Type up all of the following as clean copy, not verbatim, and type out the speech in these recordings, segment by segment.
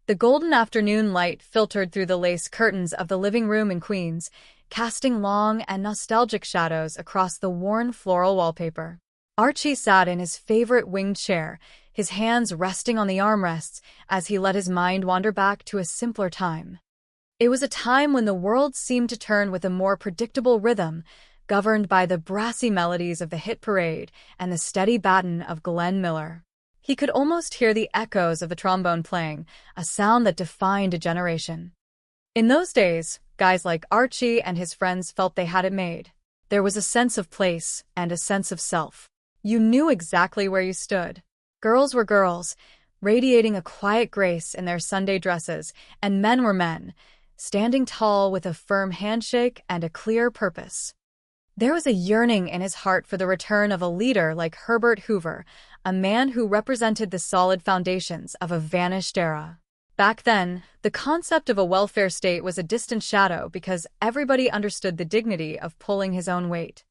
The golden afternoon light filtered through the lace curtains of the living room in Queens, casting long and nostalgic shadows across the worn floral wallpaper. Archie sat in his favorite winged chair, his hands resting on the armrests as he let his mind wander back to a simpler time. It was a time when the world seemed to turn with a more predictable rhythm, governed by the brassy melodies of the hit parade and the steady baton of Glenn Miller. He could almost hear the echoes of the trombone playing, a sound that defined a generation. In those days, guys like Archie and his friends felt they had it made. There was a sense of place and a sense of self. You knew exactly where you stood. Girls were girls, radiating a quiet grace in their Sunday dresses, and men were men, standing tall with a firm handshake and a clear purpose. There was a yearning in his heart for the return of a leader like Herbert Hoover, a man who represented the solid foundations of a vanished era. Back then, the concept of a welfare state was a distant shadow because everybody understood the dignity of pulling his own weight.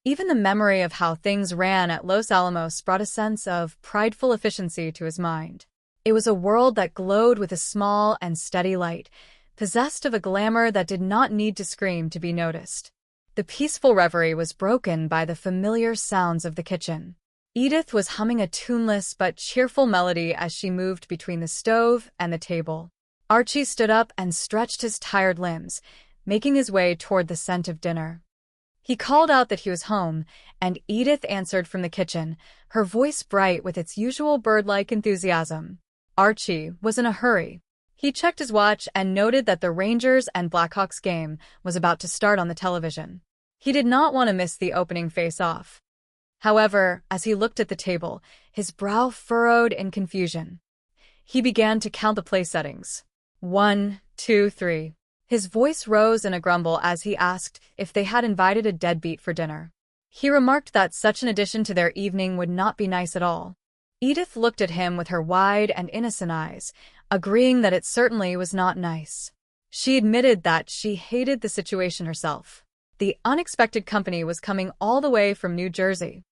Even the memory of how things ran at Los Alamos brought a sense of prideful efficiency to his mind. It was a world that glowed with a small and steady light, possessed of a glamour that did not need to scream to be noticed. The peaceful reverie was broken by the familiar sounds of the kitchen. Edith was humming a tuneless but cheerful melody as she moved between the stove and the table. Archie stood up and stretched his tired limbs, making his way toward the scent of dinner. He called out that he was home, and Edith answered from the kitchen, her voice bright with its usual bird-like enthusiasm. Archie was in a hurry. He checked his watch and noted that the Rangers and Blackhawks game was about to start on the television. He did not want to miss the opening face-off. However, as he looked at the table, his brow furrowed in confusion. He began to count the play settings. 1, 2, 3. His voice rose in a grumble as he asked if they had invited a deadbeat for dinner. He remarked that such an addition to their evening would not be nice at all. Edith looked at him with her wide and innocent eyes, agreeing that it certainly was not nice. She admitted that she hated the situation herself. The unexpected company was coming all the way from New Jersey.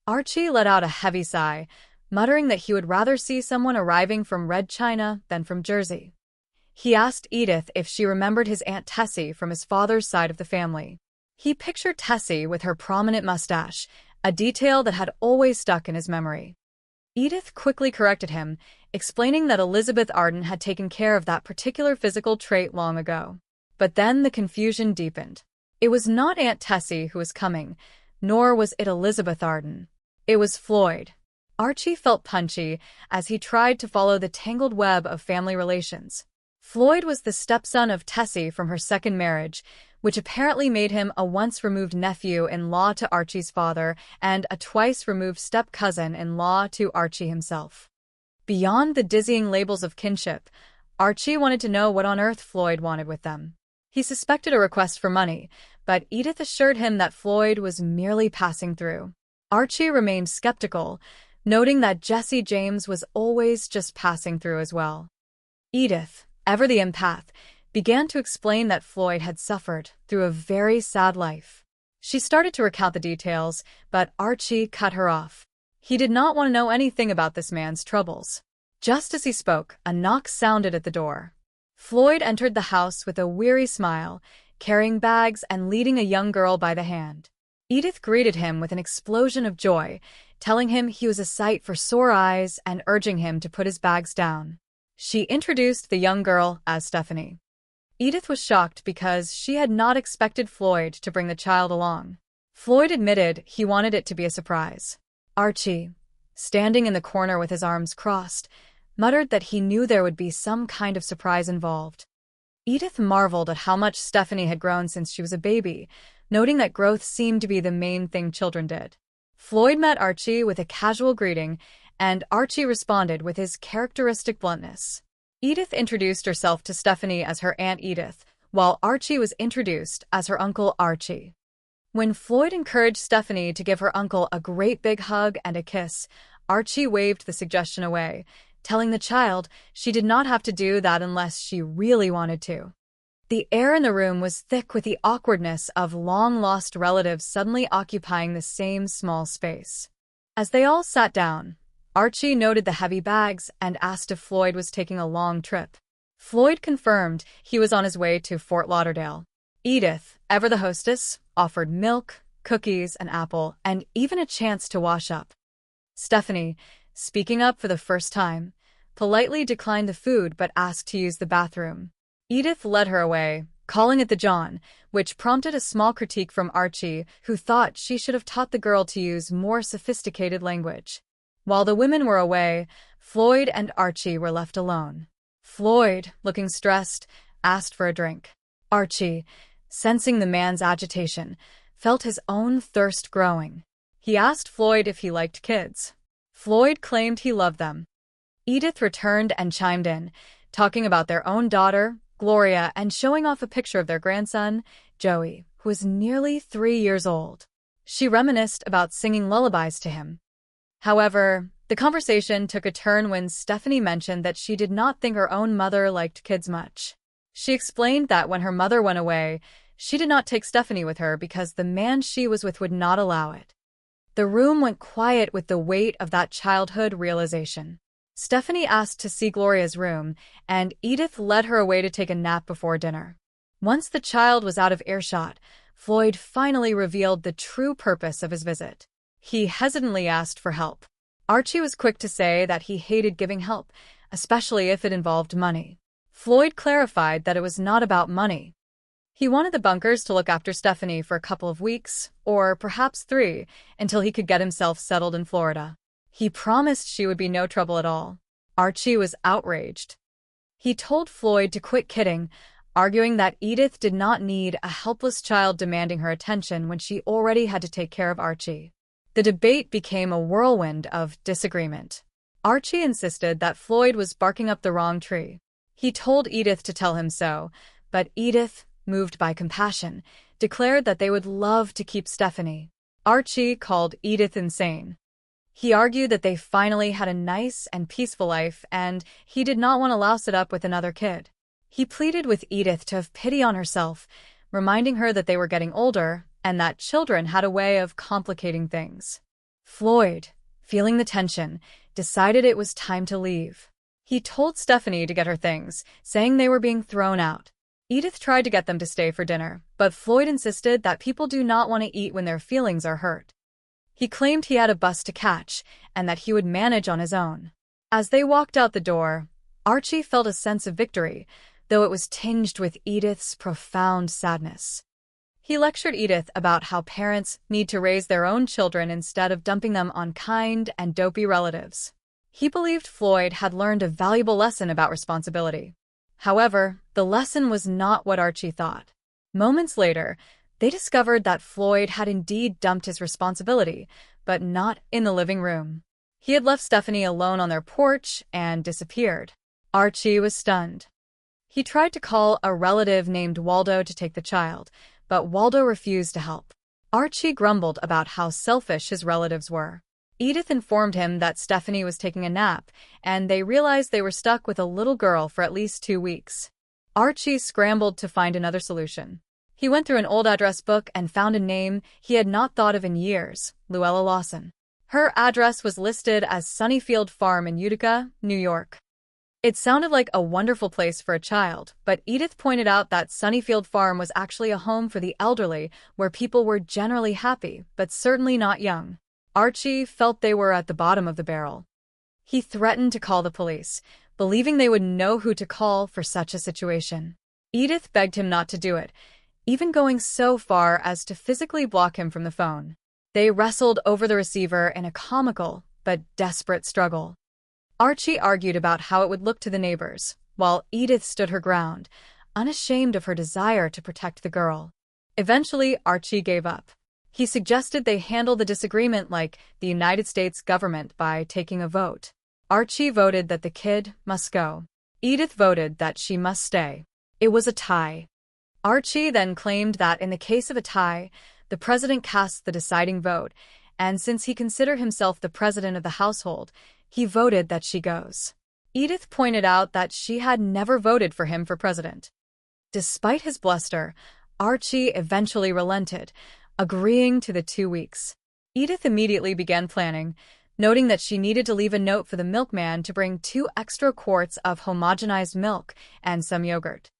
Archie let out a heavy sigh, muttering that he would rather see someone arriving from Red China than from Jersey. He asked Edith if she remembered his Aunt Tessie from his father's side of the family. He pictured Tessie with her prominent mustache, a detail that had always stuck in his memory. Edith quickly corrected him, explaining that Elizabeth Arden had taken care of that particular physical trait long ago. But then the confusion deepened. It was not Aunt Tessie who was coming, nor was it Elizabeth Arden. It was Floyd. Archie felt punchy as he tried to follow the tangled web of family relations. Floyd was the stepson of Tessie from her second marriage, which apparently made him a once-removed nephew-in-law to Archie's father and a twice-removed step-cousin-in-law to Archie himself. Beyond the dizzying labels of kinship, Archie wanted to know what on earth Floyd wanted with them. He suspected a request for money, but Edith assured him that Floyd was merely passing through. Archie remained skeptical, noting that Jesse James was always just passing through as well. Edith, ever the empath, began to explain that Floyd had suffered through a very sad life. She started to recount the details, but Archie cut her off. He did not want to know anything about this man's troubles. Just as he spoke, a knock sounded at the door. Floyd entered the house with a weary smile, carrying bags and leading a young girl by the hand. Edith greeted him with an explosion of joy, telling him he was a sight for sore eyes and urging him to put his bags down. She introduced the young girl as Stephanie. Edith was shocked because she had not expected Floyd to bring the child along. Floyd admitted he wanted it to be a surprise. Archie, standing in the corner with his arms crossed, muttered that he knew there would be some kind of surprise involved. Edith marveled at how much Stephanie had grown since she was a baby, noting that growth seemed to be the main thing children did. Floyd met Archie with a casual greeting, and Archie responded with his characteristic bluntness. Edith introduced herself to Stephanie as her Aunt Edith, while Archie was introduced as her Uncle Archie. When Floyd encouraged Stephanie to give her uncle a great big hug and a kiss, Archie waved the suggestion away, telling the child she did not have to do that unless she really wanted to. The air in the room was thick with the awkwardness of long-lost relatives suddenly occupying the same small space. As they all sat down, Archie noted the heavy bags and asked if Floyd was taking a long trip. Floyd confirmed he was on his way to Fort Lauderdale. Edith, ever the hostess, offered milk, cookies, an apple, and even a chance to wash up. Stephanie, speaking up for the first time, politely declined the food but asked to use the bathroom. Edith led her away, calling it the John, which prompted a small critique from Archie, who thought she should have taught the girl to use more sophisticated language. While the women were away, Floyd and Archie were left alone. Floyd, looking stressed, asked for a drink. Archie, sensing the man's agitation, felt his own thirst growing. He asked Floyd if he liked kids. Floyd claimed he loved them. Edith returned and chimed in, talking about their own daughter, Gloria, and showing off a picture of their grandson, Joey, who was nearly 3 years old. She reminisced about singing lullabies to him. However, the conversation took a turn when Stephanie mentioned that she did not think her own mother liked kids much. She explained that when her mother went away, she did not take Stephanie with her because the man she was with would not allow it. The room went quiet with the weight of that childhood realization. Stephanie asked to see Gloria's room, and Edith led her away to take a nap before dinner. Once the child was out of earshot, Floyd finally revealed the true purpose of his visit. He hesitantly asked for help. Archie was quick to say that he hated giving help, especially if it involved money. Floyd clarified that it was not about money. He wanted the Bunkers to look after Stephanie for a couple of weeks, or perhaps 3, until he could get himself settled in Florida. He promised she would be no trouble at all. Archie was outraged. He told Floyd to quit kidding, arguing that Edith did not need a helpless child demanding her attention when she already had to take care of Archie. The debate became a whirlwind of disagreement. Archie insisted that Floyd was barking up the wrong tree. He told Edith to tell him so, but Edith, moved by compassion, declared that they would love to keep Stephanie. Archie called Edith insane. He argued that they finally had a nice and peaceful life and he did not want to louse it up with another kid. He pleaded with Edith to have pity on herself, reminding her that they were getting older and that children had a way of complicating things. Floyd, feeling the tension, decided it was time to leave. He told Stephanie to get her things, saying they were being thrown out. Edith tried to get them to stay for dinner, but Floyd insisted that people do not want to eat when their feelings are hurt. He claimed he had a bus to catch and that he would manage on his own. As they walked out the door, Archie felt a sense of victory, though it was tinged with Edith's profound sadness. He lectured Edith about how parents need to raise their own children instead of dumping them on kind and dopey relatives. He believed Floyd had learned a valuable lesson about responsibility. However, the lesson was not what Archie thought. Moments later, they discovered that Floyd had indeed dumped his responsibility, but not in the living room. He had left Stephanie alone on their porch and disappeared. Archie was stunned. He tried to call a relative named Waldo to take the child, but Waldo refused to help. Archie grumbled about how selfish his relatives were. Edith informed him that Stephanie was taking a nap, and they realized they were stuck with a little girl for at least 2 weeks. Archie scrambled to find another solution. He went through an old address book and found a name he had not thought of in years, Luella Lawson. Her address was listed as Sunnyfield Farm in Utica, New York. It sounded like a wonderful place for a child, but Edith pointed out that Sunnyfield Farm was actually a home for the elderly, where people were generally happy, but certainly not young. Archie felt they were at the bottom of the barrel. He threatened to call the police, believing they would know who to call for such a situation. Edith begged him not to do it, even going so far as to physically block him from the phone. They wrestled over the receiver in a comical but desperate struggle. Archie argued about how it would look to the neighbors, while Edith stood her ground, unashamed of her desire to protect the girl. Eventually, Archie gave up. He suggested they handle the disagreement like the United States government by taking a vote. Archie voted that the kid must go. Edith voted that she must stay. It was a tie. Archie then claimed that in the case of a tie, the president casts the deciding vote, and since he considered himself the president of the household, he voted that she goes. Edith pointed out that she had never voted for him for president. Despite his bluster, Archie eventually relented, agreeing to the 2 weeks. Edith immediately began planning, noting that she needed to leave a note for the milkman to bring 2 extra quarts of homogenized milk and some yogurt.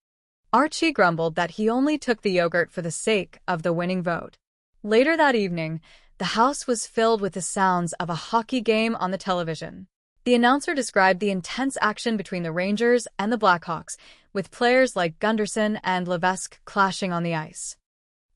Archie grumbled that he only took the yogurt for the sake of the winning vote. Later that evening, the house was filled with the sounds of a hockey game on the television. The announcer described the intense action between the Rangers and the Blackhawks, with players like Gunderson and Levesque clashing on the ice.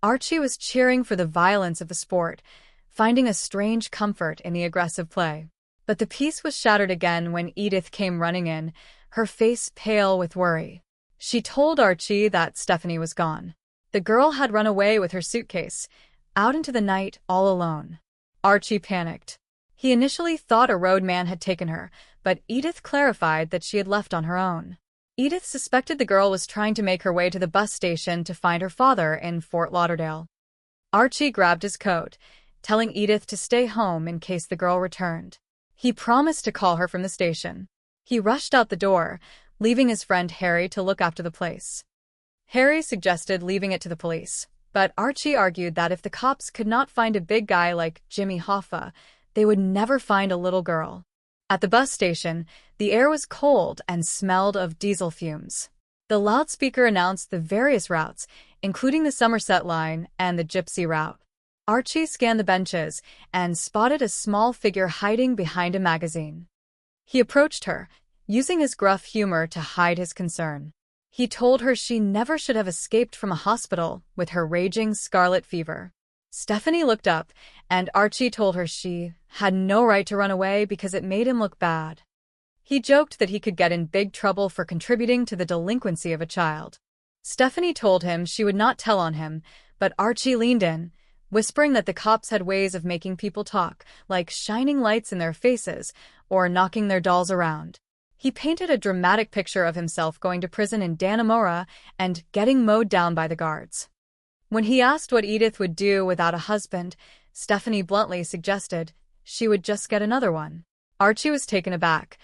Archie was cheering for the violence of the sport, finding a strange comfort in the aggressive play. But the peace was shattered again when Edith came running in, her face pale with worry. She told Archie that Stephanie was gone. The girl had run away with her suitcase, out into the night all alone. Archie panicked. He initially thought a roadman had taken her, but Edith clarified that she had left on her own. Edith suspected the girl was trying to make her way to the bus station to find her father in Fort Lauderdale. Archie grabbed his coat, telling Edith to stay home in case the girl returned. He promised to call her from the station. He rushed out the door, leaving his friend Harry to look after the place. Harry suggested leaving it to the police, but Archie argued that if the cops could not find a big guy like Jimmy Hoffa, they would never find a little girl. At the bus station, the air was cold and smelled of diesel fumes. The loudspeaker announced the various routes, including the Somerset line and the Gypsy route. Archie scanned the benches and spotted a small figure hiding behind a magazine. He approached her, using his gruff humor to hide his concern. He told her she never should have escaped from a hospital with her raging scarlet fever. Stephanie looked up, and Archie told her she had no right to run away because it made him look bad. He joked that he could get in big trouble for contributing to the delinquency of a child. Stephanie told him she would not tell on him, but Archie leaned in, whispering that the cops had ways of making people talk, like shining lights in their faces or knocking their dolls around. He painted a dramatic picture of himself going to prison in Dannemora and getting mowed down by the guards. When he asked what Edith would do without a husband, Stephanie bluntly suggested she would just get another one. Archie was taken aback,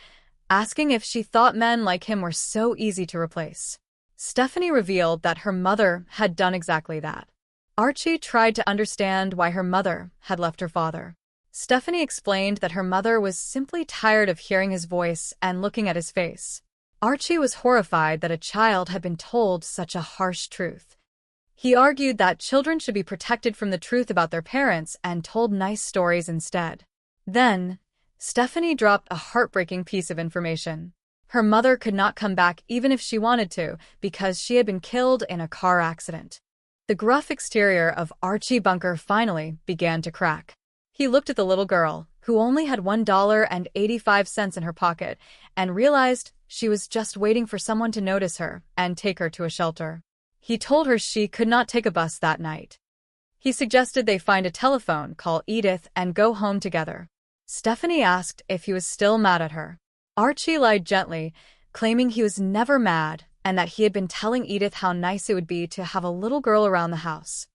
asking if she thought men like him were so easy to replace. Stephanie revealed that her mother had done exactly that. Archie tried to understand why her mother had left her father. Stephanie explained that her mother was simply tired of hearing his voice and looking at his face. Archie was horrified that a child had been told such a harsh truth. He argued that children should be protected from the truth about their parents and told nice stories instead. Then, Stephanie dropped a heartbreaking piece of information. Her mother could not come back even if she wanted to, because she had been killed in a car accident. The gruff exterior of Archie Bunker finally began to crack. He looked at the little girl, who only had $1.85 in her pocket, and realized she was just waiting for someone to notice her and take her to a shelter. He told her she could not take a bus that night. He suggested they find a telephone, call Edith, and go home together. Stephanie asked if he was still mad at her. Archie lied gently, claiming he was never mad and that he had been telling Edith how nice it would be to have a little girl around the house.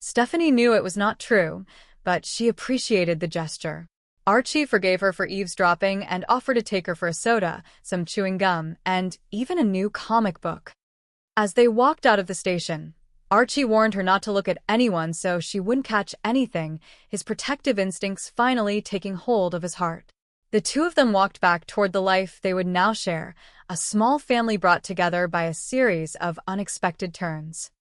Stephanie knew it was not true, but she appreciated the gesture. Archie forgave her for eavesdropping and offered to take her for a soda, some chewing gum, and even a new comic book. As they walked out of the station, Archie warned her not to look at anyone so she wouldn't catch anything, his protective instincts finally taking hold of his heart. The two of them walked back toward the life they would now share, a small family brought together by a series of unexpected turns.